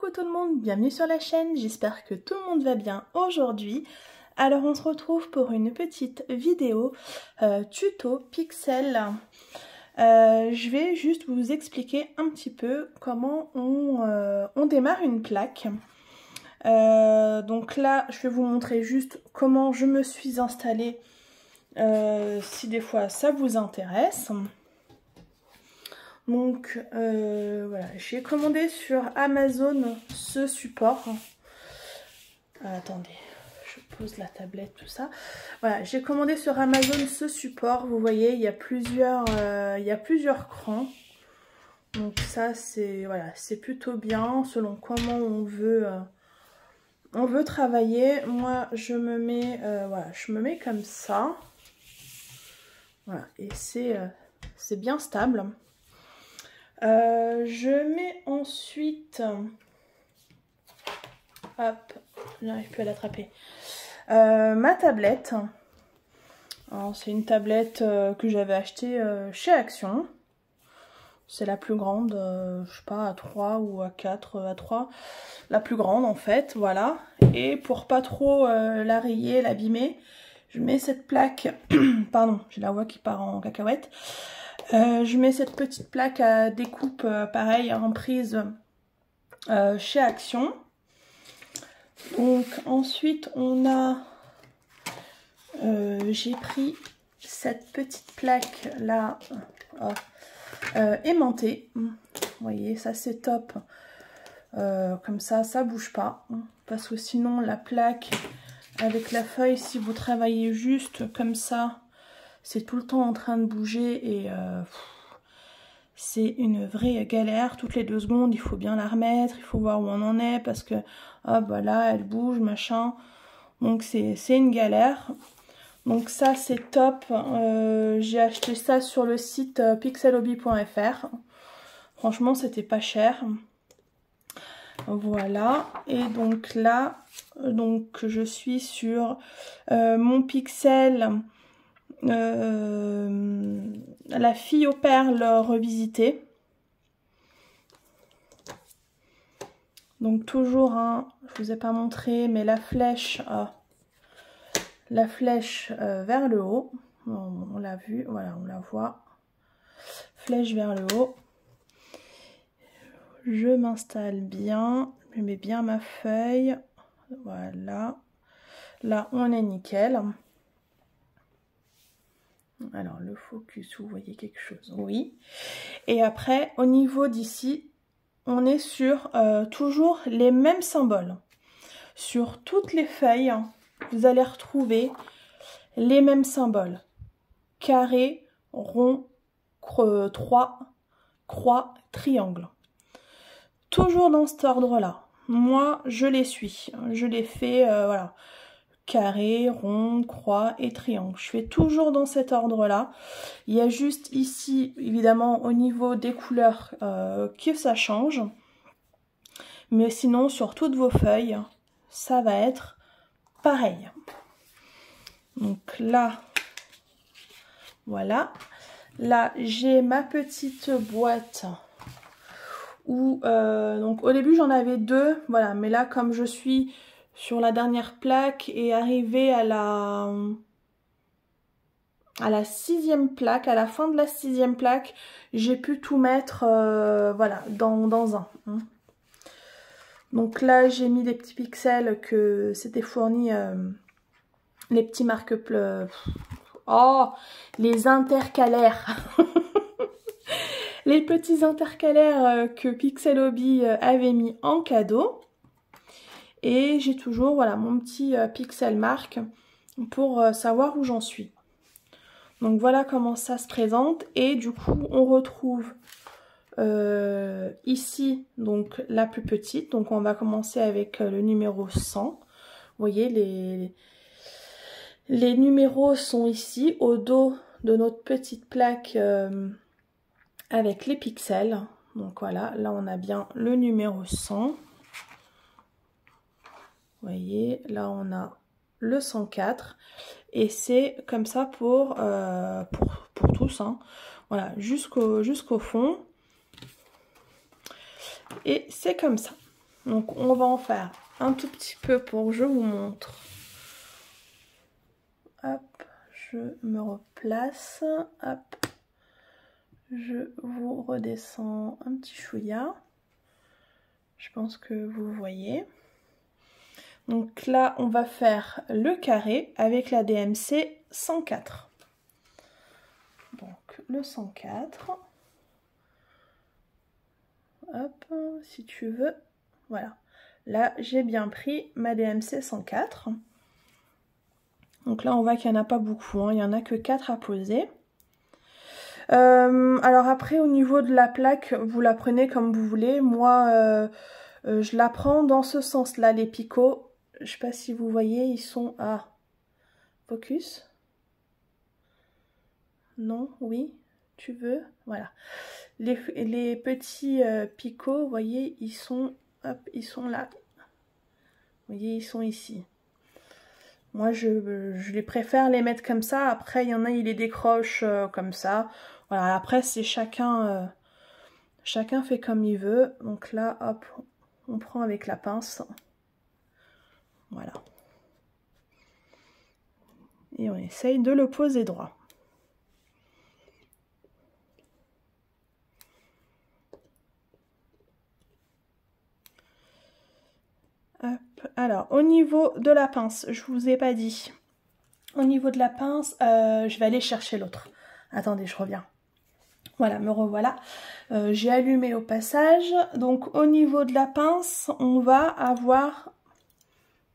Coucou tout le monde, bienvenue sur la chaîne, j'espère que tout le monde va bien aujourd'hui. Alors on se retrouve pour une petite vidéo tuto pixel. Je vais juste vous expliquer un petit peu comment on démarre une plaque. Donc là je vais vous montrer juste comment je me suis installée si des fois ça vous intéresse. Donc voilà, j'ai commandé sur Amazon ce support. Attendez, je pose la tablette, tout ça. Voilà, j'ai commandé sur Amazon ce support. Vous voyez, il y a plusieurs crans. Donc ça, c'est voilà, c'est plutôt bien selon comment on veut travailler. Moi, je me mets voilà, je me mets comme ça. Voilà, et c'est bien stable. Je mets ensuite, hop, je n'arrive plus à l'attraper, ma tablette. C'est une tablette que j'avais achetée chez Action. C'est la plus grande, je sais pas, à 3 ou à 4, à 3. La plus grande en fait, voilà. Et pour pas trop la rayer, l'abîmer, je mets cette plaque, pardon, j'ai la voix qui part en cacahuète. Je mets cette petite plaque à découpe pareil en prise chez Action. Donc ensuite on a j'ai pris cette petite plaque là aimantée. Vous voyez, ça c'est top. Comme ça bouge pas, parce que sinon la plaque avec la feuille, si vous travaillez juste comme ça, c'est tout le temps en train de bouger et c'est une vraie galère. Toutes les 2 secondes, il faut bien la remettre, il faut voir où on en est parce que hop, voilà, elle bouge, machin. Donc c'est une galère. Donc ça, c'est top. J'ai acheté ça sur le site pixelhobby.fr. Franchement, c'était pas cher. Voilà. Et donc là, donc je suis sur mon Pixel. La fille aux perles revisitée. Donc toujours je vous ai pas montré, mais la flèche vers le haut. On l'a vu, voilà, on la voit. Flèche vers le haut. Je m'installe bien, je mets bien ma feuille. Voilà. Là, on est nickel. Alors le focus, vous voyez quelque chose? Oui. Et après, au niveau d'ici, on est sur toujours les mêmes symboles. Sur toutes les feuilles, vous allez retrouver les mêmes symboles. Carré, rond, croix, triangle. Toujours dans cet ordre-là. Moi, je les suis. Je les fais, voilà. Carré, rond, croix et triangle. Je fais toujours dans cet ordre-là. Il y a juste ici, évidemment, au niveau des couleurs, que ça change. Mais sinon, sur toutes vos feuilles, ça va être pareil. Donc là, voilà. Là, j'ai ma petite boîte où, donc au début, j'en avais 2. Voilà, mais là, comme je suis sur la dernière plaque et arrivé à la 6e plaque, à la fin de la 6e plaque, j'ai pu tout mettre voilà, dans un. Donc là, j'ai mis des petits pixels que c'était fourni, les petits les intercalaires. Les petits intercalaires que Pixel Hobby avait mis en cadeau. Et j'ai toujours, voilà, mon petit pixel marque pour savoir où j'en suis. Donc voilà comment ça se présente. Et du coup, on retrouve ici, donc la plus petite. Donc on va commencer avec le numéro 100. Vous voyez, les numéros sont ici, au dos de notre petite plaque avec les pixels. Donc voilà, là on a bien le numéro 100. Vous voyez, là on a le 104 et c'est comme ça pour tous, hein. Voilà, jusqu'au fond. Et c'est comme ça. Donc on va en faire un tout petit peu pour que je vous montre. Hop, je me replace. Hop, je vous redescends un petit chouïa. Je pense que vous voyez. Donc là, on va faire le carré avec la DMC 104. Donc le 104. Hop, si tu veux. Voilà. Là, j'ai bien pris ma DMC 104. Donc là, on voit qu'il n'y en a pas beaucoup. Hein. Il n'y en a que 4 à poser. Alors après, au niveau de la plaque, vous la prenez comme vous voulez. Moi, je la prends dans ce sens-là, les picots. Je sais pas si vous voyez, ils sont à focus. Non, oui, tu veux, voilà. Les petits picots, vous voyez, ils sont, hop, ils sont là. Vous voyez, ils sont ici. Moi, je les préfère les mettre comme ça. Après, il y en a, ils les décrochent comme ça. Voilà, après, c'est chacun fait comme il veut. Donc là, hop, on prend avec la pince. Voilà. Et on essaye de le poser droit. Hop. Alors, au niveau de la pince, je vous ai pas dit. Au niveau de la pince, je vais aller chercher l'autre. Attendez, je reviens. Voilà, me revoilà. J'ai allumé au passage. Donc, au niveau de la pince, on va avoir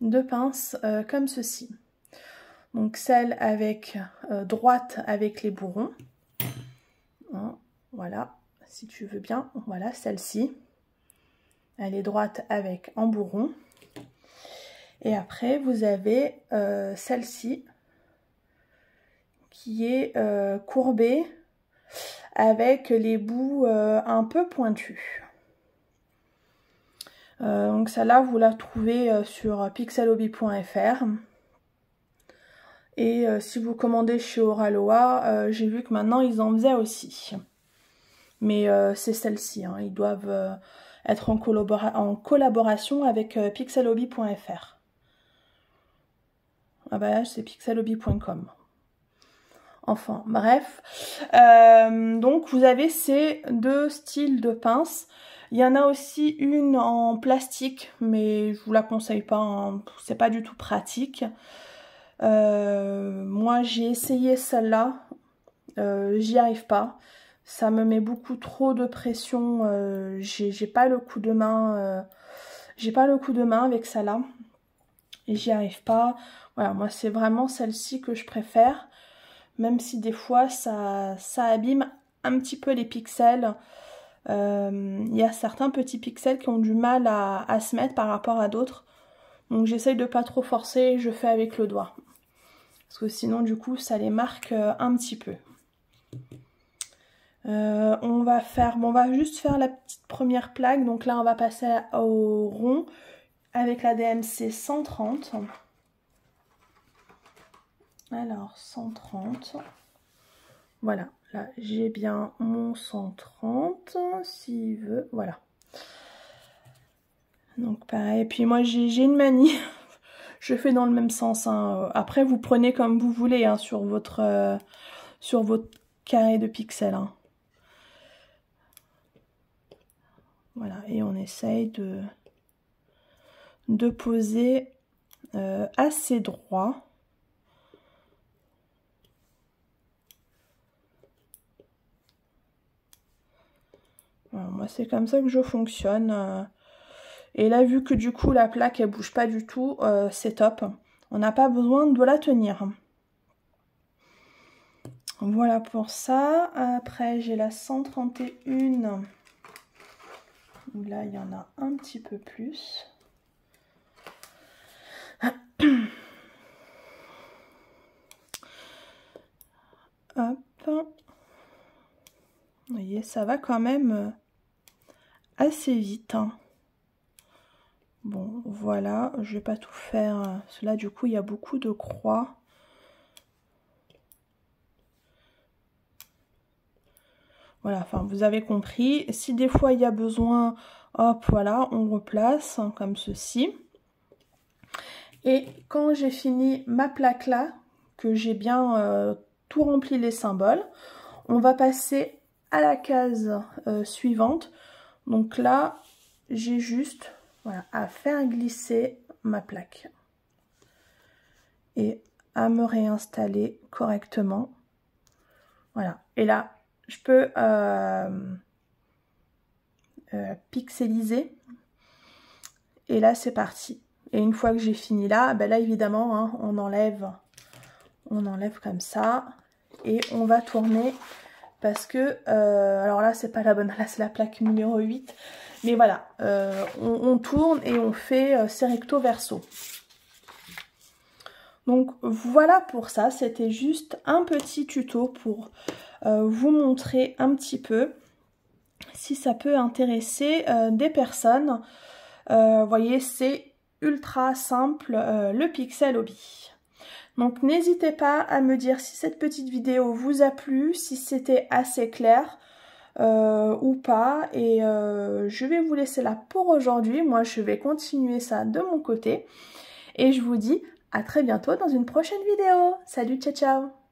deux pinces comme ceci. Donc, celle avec droite avec les bourrons. Hein, voilà, si tu veux bien. Voilà, celle-ci. Elle est droite avec en bourron. Et après, vous avez celle-ci qui est courbée avec les bouts un peu pointus. Donc celle-là, vous la trouvez sur pixelhobby.fr. Et si vous commandez chez Oraloa, j'ai vu que maintenant ils en faisaient aussi. Mais c'est celle-ci, hein. Ils doivent être en collaboration avec pixelhobby.fr. Ah bah là, c'est pixelhobby.com. Enfin, bref. Donc, vous avez ces deux styles de pinces. Il y en a aussi une en plastique, mais je vous la conseille pas. Hein. C'est pas du tout pratique. Moi, j'ai essayé celle-là. J'y arrive pas. Ça me met beaucoup trop de pression. J'ai pas le coup de main. J'ai pas le coup de main avec celle-là. Et j'y arrive pas. Voilà, moi c'est vraiment celle-ci que je préfère. Même si des fois ça abîme un petit peu les pixels. Il y a certains petits pixels qui ont du mal à se mettre par rapport à d'autres. Donc j'essaye de pas trop forcer, je fais avec le doigt. Parce que sinon du coup ça les marque un petit peu. On va juste faire la petite première plaque. Donc là on va passer au rond avec la DMC 130. Alors 130. Voilà, là j'ai bien mon 130 s'il veut, voilà. Donc pareil, et puis moi j'ai une manie, je fais dans le même sens. Hein. Après vous prenez comme vous voulez hein, sur votre carré de pixels. Hein. Voilà, et on essaye de poser assez droit. Alors, moi c'est comme ça que je fonctionne. Et là vu que du coup la plaque elle bouge pas du tout, c'est top. On n'a pas besoin de la tenir. Voilà pour ça. Après j'ai la 131. Là il y en a un petit peu plus. Hop. Vous voyez, ça va quand même assez vite. Hein. Bon, voilà, je vais pas tout faire. Parce que là, du coup, il y a beaucoup de croix. Voilà, enfin, vous avez compris. Si des fois, il y a besoin Hop, voilà, on replace comme ceci. Et quand j'ai fini ma plaque là, que j'ai bien tout rempli les symboles, on va passer à la case suivante. Donc là, j'ai juste voilà, à faire glisser ma plaque et à me réinstaller correctement. Voilà, et là, je peux pixeliser. Et là, c'est parti. Et une fois que j'ai fini là, ben là évidemment, hein, on enlève comme ça. Et on va tourner parce que, alors là, c'est pas la bonne, là c'est la plaque numéro 8. Mais voilà, on tourne et on fait c'est recto verso. Donc voilà pour ça, c'était juste un petit tuto pour vous montrer un petit peu si ça peut intéresser des personnes. Vous voyez, c'est ultra simple, le Pixel Hobby. Donc n'hésitez pas à me dire si cette petite vidéo vous a plu, si c'était assez clair ou pas. Et je vais vous laisser là pour aujourd'hui. Moi, je vais continuer ça de mon côté. Et je vous dis à très bientôt dans une prochaine vidéo. Salut, ciao, ciao!